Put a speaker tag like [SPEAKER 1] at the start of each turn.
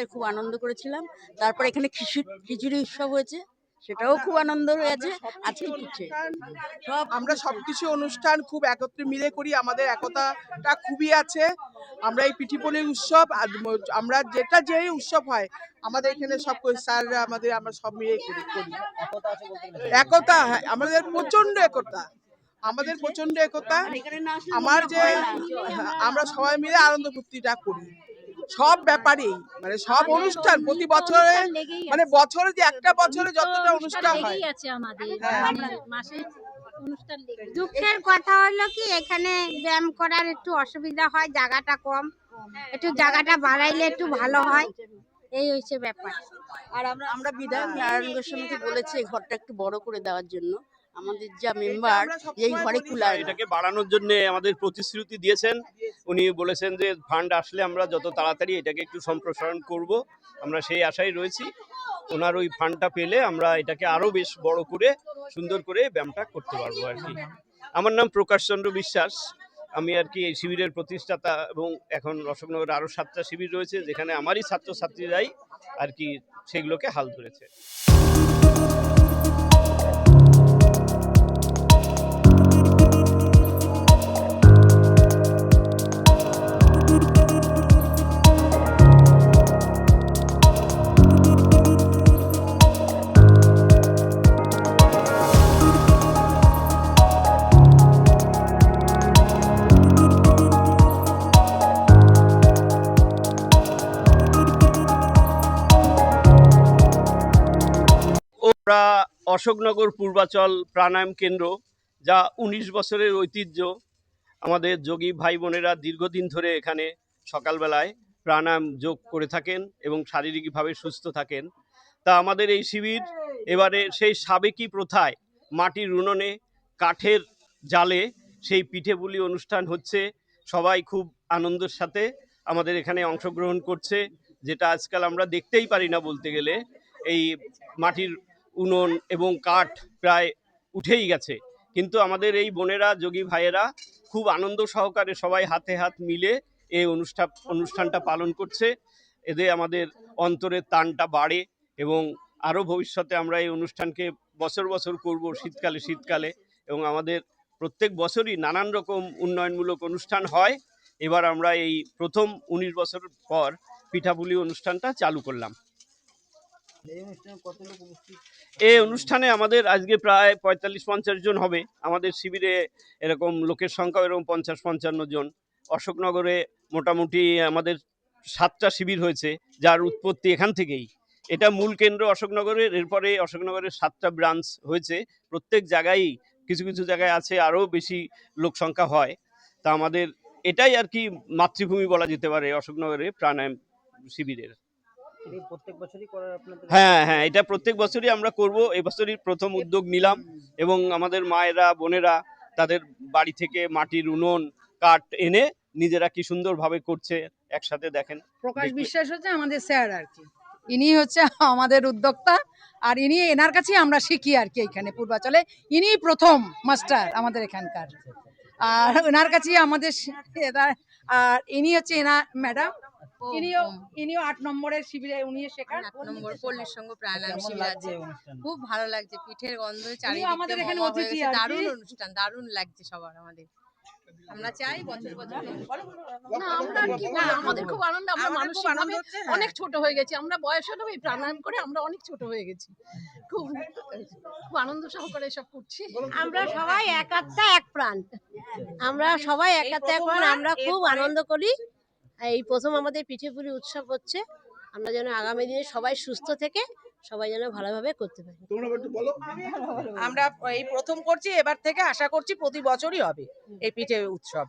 [SPEAKER 1] মিলে খুব আনন্দ করেছিলাম। তারপর এখানে খিচুড়ি উৎসব হয়েছে, সেটাও খুব আনন্দ হয়েছে। আজকে
[SPEAKER 2] আমরা সবকিছু অনুষ্ঠান খুব একত্রে মিলে করি, আমাদের একতাটা খুবই আছে। আমরা এই পিঠেপুলির উৎসব আর আমরা যেই উৎসব হয় আমাদের এখানে সব স্যাররা আমরা সব মিলে করি। একতা, হ্যাঁ, আমাদের প্রচন্ড একতা, আমার যে আমরা সবাই মিলে আনন্দ ফুর্তিটা করি সব ব্যাপারেই, মানে সব অনুষ্ঠান প্রতি বছরে, মানে বছরে যে একটা বছরে যতটা অনুষ্ঠান হয়
[SPEAKER 3] দুঃখের কথা হলো কি এখানে ব্যায়াম করার একটু অসুবিধা হয়, জায়গাটা কম, একটু জায়গাটা বাড়াইলে একটু ভালো হয়, এই হচ্ছে ব্যাপার।
[SPEAKER 1] আর আমরা বিধায়ক নারায়ণ গোস্বামীকে বলেছি এই ঘরটা একটু বড় করে দেওয়ার জন্য। আমাদের যা মেম্বার এই ঘরে কুলার
[SPEAKER 4] এটাকে বাড়ানোর জন্য আমাদের প্রতিশ্রুতি দিয়েছেন। উনি বলেছেন যে ফান্ড আসলে আমরা যত তাড়াতাড়ি এটাকে একটু সম্প্রসারণ করব, আমরা সেই আশায় রয়েছি। ওনার ওই ফান্ডটা পেলে আমরা এটাকে আরো বেশ বড় করে সুন্দর করে ব্যায়ামটা করতে পারবো আর কি। আমার নাম প্রকাশ চন্দ্র বিশ্বাস, আমি আর কি এই শিবিরের প্রতিষ্ঠাতা, এবং এখন অশোকনগরে আরো 7টা শিবির রয়েছে যেখানে আমারই ছাত্রছাত্রীরাই আর কি সেগুলোকে হাল ধরেছে। ওরা অশোকনগর পূর্বাচল প্রাণায়াম কেন্দ্র, যা 19 বছরের ঐতিহ্য। আমাদের যোগী ভাই বোনেরা দীর্ঘদিন ধরে এখানে সকালবেলায় প্রাণায়াম যোগ করে থাকেন এবং শারীরিকভাবে সুস্থ থাকেন। তা আমাদের এই শিবির এবারে সেই সাবেকি প্রথায় মাটির উনুনে কাঠের জালে সেই পিঠেপুলি অনুষ্ঠান হচ্ছে। সবাই খুব আনন্দের সাথে আমাদের এখানে অংশগ্রহণ করছে, যেটা আজকাল আমরা দেখতেই পারি না বলতে গেলে। এই মাটির উনুন এবং কাঠ প্রায় উঠেই গেছে, কিন্তু আমাদের এই বোনেরা যোগী ভাইয়েরা খুব আনন্দ সহকারে সবাই হাতে হাত মিলে এই অনুষ্ঠানটা পালন করছে। এতে আমাদের অন্তরের টানটা বাড়ে এবং আরও ভবিষ্যতে আমরা এই অনুষ্ঠানকে বছর বছর করব শীতকালে, এবং আমাদের প্রত্যেক বছরই নানান রকম উন্নয়নমূলক অনুষ্ঠান হয়। এবার আমরা এই প্রথম 19 বছর পর পিঠাপুলি অনুষ্ঠানটা চালু করলাম। এই অনুষ্ঠানে আমাদের আজকে প্রায় 45-50 জন হবে। আমাদের শিবিরে এরকম লোকের সংখ্যা এরকম 50-55 জন। অশোকনগরে মোটামুটি আমাদের 7টা শিবির হয়েছে, যার উৎপত্তি এখান থেকেই। এটা মূল কেন্দ্র অশোকনগরের, এরপরে অশোকনগরের 7টা ব্রাঞ্চ হয়েছে। প্রত্যেক জায়গায় কিছু কিছু জায়গায় আছে আরও বেশি লোক সংখ্যা হয়। তা আমাদের এটাই আর কি মাতৃভূমি বলা যেতে পারে অশোকনগরে প্রাণায়াম শিবিরের। হ্যাঁ হ্যাঁ, এটা প্রত্যেক বছরই আমরা করব। এবছরই প্রথম উদ্যোগ নিলাম, এবং আমাদের মায়েরা বোনেরা তাদের বাড়ি থেকে মাটির উনুন কাঠ এনে নিজেরা কি সুন্দরভাবে করছে একসাথে দেখেন।
[SPEAKER 5] প্রকাশ বিশ্বাস হচ্ছে আমাদের স্যার আর কি, ইনি হচ্ছে আমাদের উদ্যোক্তা, আর ইনি এনার কাছেই আমরা শিখি আর কি। এখানে পূর্বাচলে ইনি প্রথম মাস্টার আমাদের এখানকার, আর ওনার কাছেই আমাদের আর ইনি হচ্ছে এনার ম্যাডাম, ইনিও 8 নম্বরের শিবিরে উনি শেখান।
[SPEAKER 6] 8 নম্বর পল্লীর সঙ্গ প্রাণায়াম শিবির আছে, খুব ভালো লাগছে। পিঠের গন্ধ
[SPEAKER 5] আমাদের এখানে অতিথি,
[SPEAKER 6] দারুণ অনুষ্ঠান, দারুণ লাগছে সবার। আমাদের আমরা চাই বছর বছর
[SPEAKER 7] আমাদের খুব আনন্দ, আমরা মানসিকভাবে অনেক ছোট হয়ে গেছি। আমরা বয়সেও এই প্রাণায়াম করে আমরা অনেক ছোট হয়ে গেছি। খুব খুব আনন্দ সহকারে সব করছি।
[SPEAKER 3] আমরা সবাই এক আত্মা এক প্রাণ, আমরা সবাই এক আত্মা এক প্রাণ, আমরা খুব আনন্দ করি। এই প্রথম আমাদের পিঠেপুলি উৎসব হচ্ছে, আমরা যেন আগামী দিনে সবাই সুস্থ থেকে সবাই যেন ভালোভাবে করতে পারি।
[SPEAKER 2] আমরা এই প্রথম করছি, এবার থেকে আশা করছি প্রতি বছরই হবে এই পিঠে উৎসব।